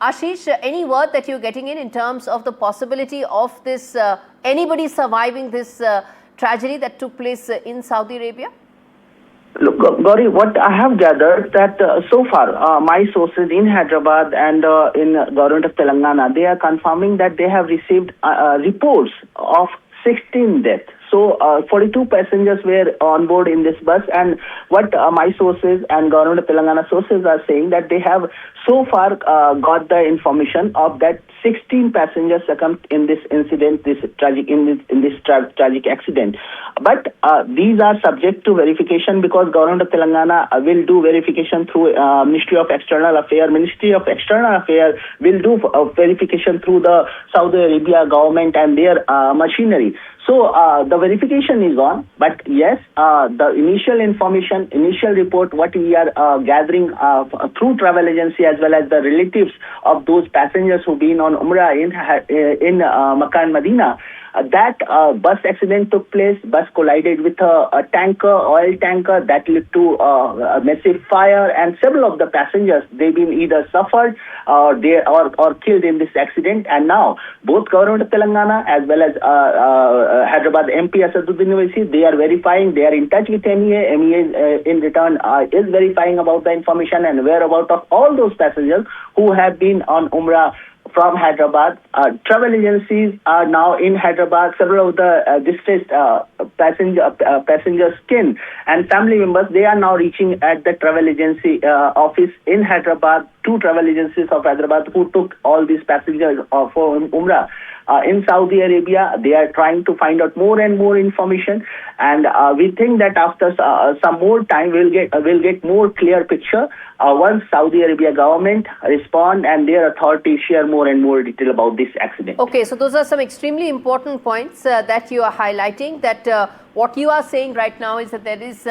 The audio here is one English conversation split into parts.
Ashish, any word that you're getting in terms of the possibility of this, anybody surviving this tragedy that took place in Saudi Arabia? Look, Gauri, what I have gathered that so far, my sources in Hyderabad and in government of Telangana, they are confirming that they have received reports of 16 deaths. So 42 passengers were on board in this bus, and what my sources and government of Telangana sources are saying that they have so far got the information of that 16 passengers succumbed in this incident, this tragic tragic accident. But these are subject to verification because government of Telangana will do verification through Ministry of External Affairs. Ministry of External Affairs will do verification through the Saudi Arabia government and their machinery. So the verification is on, but yes, the initial information, initial report, what we are gathering through travel agency as well as the relatives of those passengers who've been on Umrah in Mecca and Medina, that bus accident took place. Bus collided with a tanker, oil tanker, that led to a massive fire, and several of the passengers, they've been either suffered or killed in this accident. And now both government of Telangana as well as Hyderabad MP Asaduddin Owaisi, they are verifying, they are in touch with MEA. MEA in return is verifying about the information and whereabouts of all those passengers who have been on Umrah from Hyderabad. Travel agencies are now in Hyderabad. Several of the distressed passengers' kin and family members, they are now reaching at the travel agency office in Hyderabad. Two travel agencies of Hyderabad who took all these passengers for Umrah. In Saudi Arabia, they are trying to find out more and more information, and we think that after some more time, we'll get more clear picture once Saudi Arabia government respond and their authorities share more and more detail about this accident. Okay, so those are some extremely important points that you are highlighting. That what you are saying right now is that there is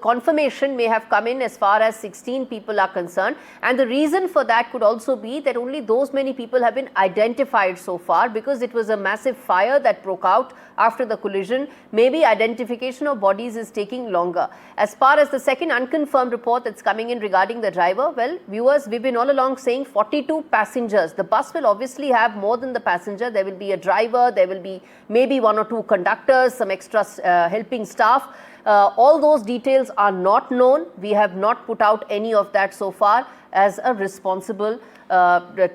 confirmation may have come in as far as 16 people are concerned, and the reason for that could also be that only those many people have been identified so far, because it was a massive fire that broke out after the collision. Maybe identification of bodies is taking longer. As far as the second unconfirmed report that's coming in regarding the driver, well, viewers, we've been all along saying 42 passengers. The bus will obviously have more than the passenger. There will be a driver, there will be maybe one or two conductors, some extra helping staff. All those details are not known. We have not put out any of that so far as a responsible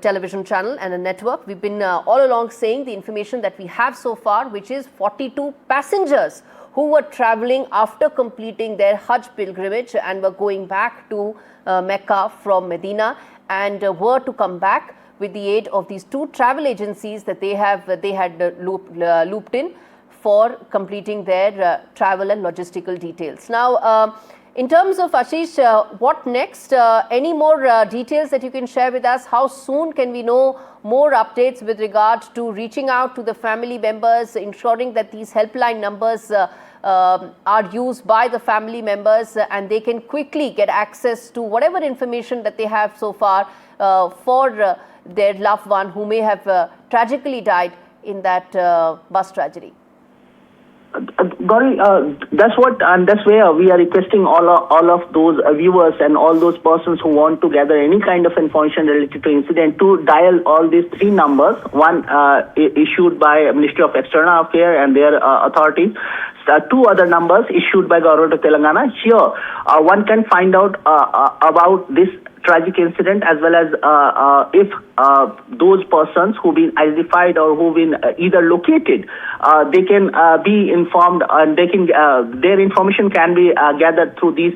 television channel and a network. We've been all along saying the information that we have so far, which is 42 passengers who were traveling after completing their Hajj pilgrimage and were going back to Mecca from Medina, and were to come back with the aid of these two travel agencies that they had looped in for completing their travel and logistical details. Now, in terms of Ashish, what next? Any more details that you can share with us? How soon can we know more updates with regard to reaching out to the family members, ensuring that these helpline numbers are used by the family members and they can quickly get access to whatever information that they have so far for their loved one who may have tragically died in that bus tragedy? Gauri, that's where we are requesting all of those viewers and all those persons who want to gather any kind of information related to incident to dial all these three numbers. One issued by Ministry of External Affairs and their authorities. Two other numbers issued by Government of Telangana. Here, one can find out about this tragic incident as well as if those persons who've been identified or who've been either located, they can be informed and they can their information can be gathered through these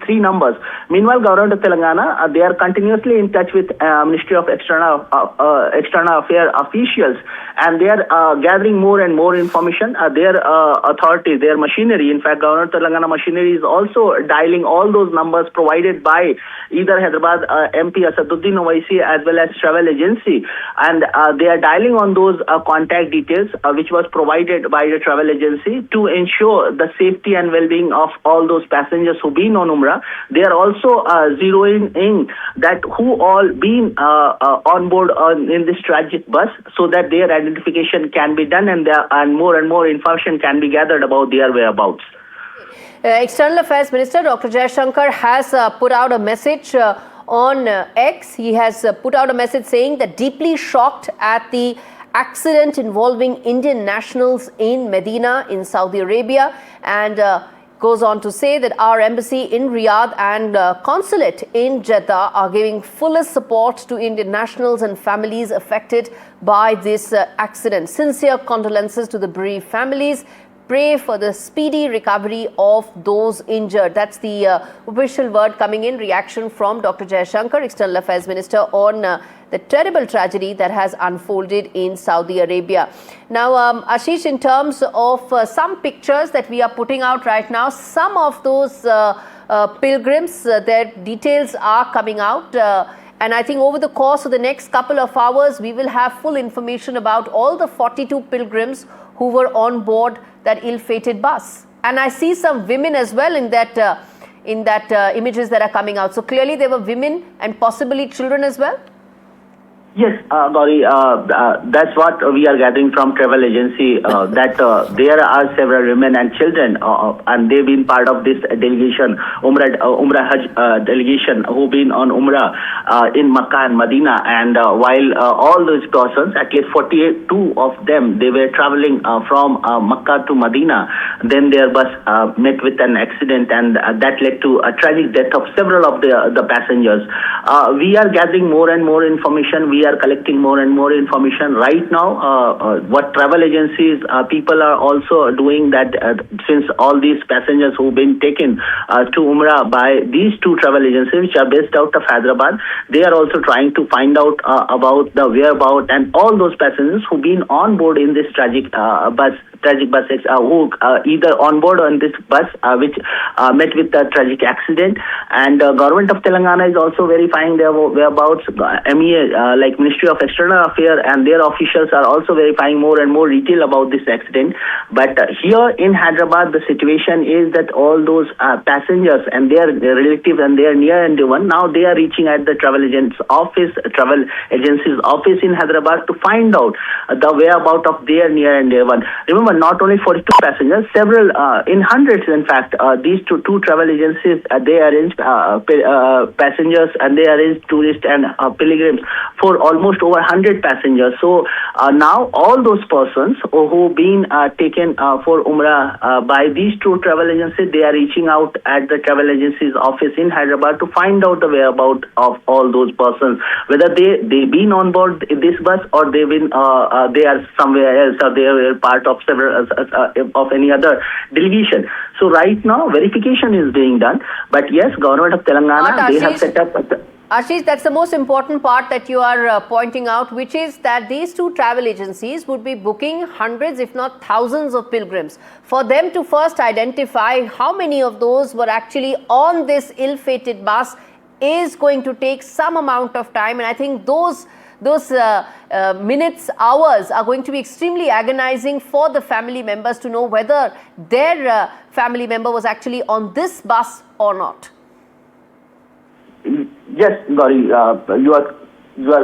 three numbers. Meanwhile, Government of Telangana, they are continuously in touch with Ministry of External Affairs officials, and they are gathering more and more information. Their authority, their machinery, in fact, Government of Telangana machinery is also dialing all those numbers provided by either Hyderabad MP Asaduddin Owaisi as well as travel agency, and they are dialing on those contact details which was provided by the travel agency to ensure the safety and well-being of all those passengers who've been on Umrah. They are also zeroing in that who all been on board in this tragic bus, so that their identification can be done and more information can be gathered about their whereabouts. External Affairs Minister Dr. Jaishankar has put out a message on X. He has put out a message saying that deeply shocked at the accident involving Indian nationals in Medina in Saudi Arabia, and goes on to say that our embassy in Riyadh and consulate in Jeddah are giving fullest support to Indian nationals and families affected by this accident. Sincere condolences to the bereaved families. Pray for the speedy recovery of those injured. That's the official word coming in reaction from Dr. Jaishankar, External Affairs Minister, on the terrible tragedy that has unfolded in Saudi Arabia. Now, Ashish, in terms of some pictures that we are putting out right now, some of those pilgrims, their details are coming out. And I think over the course of the next couple of hours, we will have full information about all the 42 pilgrims who were on board that ill-fated bus. And I see some women as well in that images that are coming out. So clearly there were women and possibly children as well. Yes, Gauri, that's what we are gathering from travel agency, that there are several women and children, and they've been part of this delegation, Umrah Hajj delegation, who've been on Umrah in Mecca and Medina. And while all those persons, at least 42 of them, they were traveling from Mecca to Medina, then their bus met with an accident, and that led to a tragic death of several of the passengers. We are gathering more and more information. We are collecting more and more information right now. What travel agencies people are also doing, that since all these passengers who've been taken to Umrah by these two travel agencies, which are based out of Hyderabad, they are also trying to find out about the whereabouts and all those passengers who've been on board in this tragic bus, who either on board on this bus which met with a tragic accident. And government of Telangana is also verifying their whereabouts. MEA, like Ministry of External Affairs, and their officials are also verifying more and more detail about this accident. But here in Hyderabad, the situation is that all those passengers and their relatives and their near and dear one, now they are reaching at the travel agency's office in Hyderabad to find out the whereabouts of their near and dear one. Remember, not only 42 passengers, several in hundreds, in fact, these two travel agencies, they arrange passengers, and they arrange tourists and pilgrims for almost over 100 passengers. So now all those persons who've been taken for Umrah by these two travel agencies, they are reaching out at the travel agency's office in Hyderabad to find out the whereabouts of all those persons, whether they've been on board this bus or they are somewhere else, or they are part of several of any other delegation. So right now verification is being done. But yes, government of Telangana, they have set up. Ashish, that's the most important part that you are pointing out, which is that these two travel agencies would be booking hundreds, if not thousands of pilgrims. For them to first identify how many of those were actually on this ill-fated bus is going to take some amount of time. And I think those minutes, hours are going to be extremely agonizing for the family members to know whether their family member was actually on this bus or not. Yes, Gauri, you are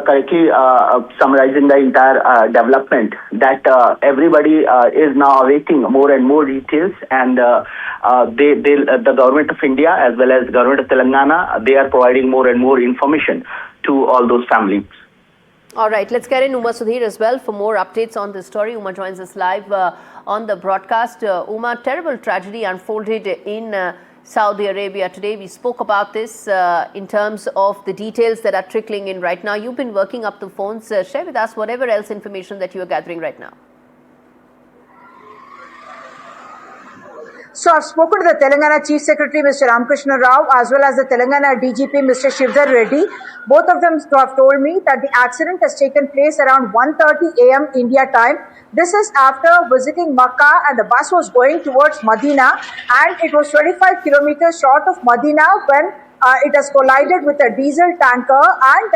correctly summarizing the entire development, that everybody is now awaiting more and more details, and the government of India as well as government of Telangana, they are providing more and more information to all those families. All right, let's get in Uma Sudhir as well for more updates on this story. Uma joins us live on the broadcast. Uma, terrible tragedy unfolded in Saudi Arabia today. We spoke about this in terms of the details that are trickling in right now. You've been working up the phones. Share with us whatever else information that you are gathering right now. So I've spoken to the Telangana Chief Secretary, Mr. Ramakrishna Rao, as well as the Telangana DGP, Mr. Shivdar Reddy. Both of them have told me that the accident has taken place around 1:30 a.m. India time. This is after visiting Mecca, and the bus was going towards Medina, and it was 25 kilometers short of Medina when it has collided with a diesel tanker, and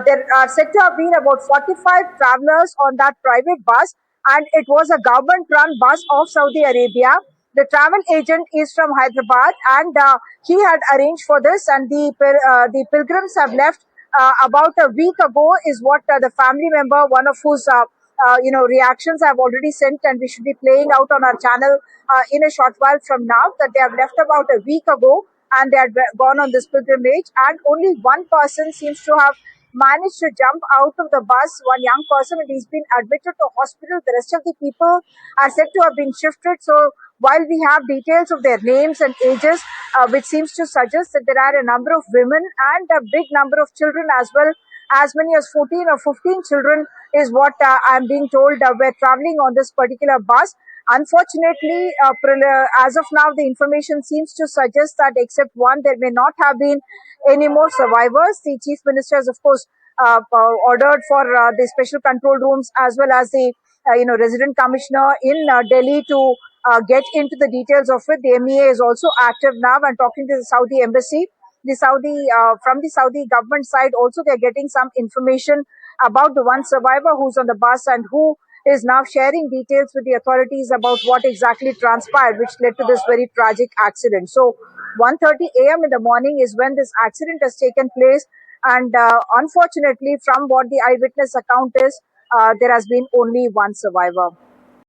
there are said to have been about 45 travelers on that private bus, and it was a government-run bus of Saudi Arabia. The travel agent is from Hyderabad, and he had arranged for this, and the pilgrims have left about a week ago, is what the family member, one of whose reactions I've already sent, and we should be playing out on our channel in a short while from now, that they have left about a week ago. and they had gone on this pilgrimage, and only one person seems to have managed to jump out of the bus, one young person, and he's been admitted to hospital. The rest of the people are said to have been shifted. So while we have details of their names and ages, which seems to suggest that there are a number of women and a big number of children as well, as many as 14 or 15 children is what I'm being told were traveling on this particular bus. Unfortunately, as of now, the information seems to suggest that except one, there may not have been any more survivors. The Chief Minister has, of course, ordered for the special control rooms as well as the resident commissioner in Delhi to get into the details of it. The MEA is also active now and talking to the Saudi embassy. The Saudi from the Saudi government side also they're getting some information about the one survivor who's on the bus and who is now sharing details with the authorities about what exactly transpired, which led to this very tragic accident. So 1:30 a.m. in the morning is when this accident has taken place, and unfortunately, from what the eyewitness account is, there has been only one survivor.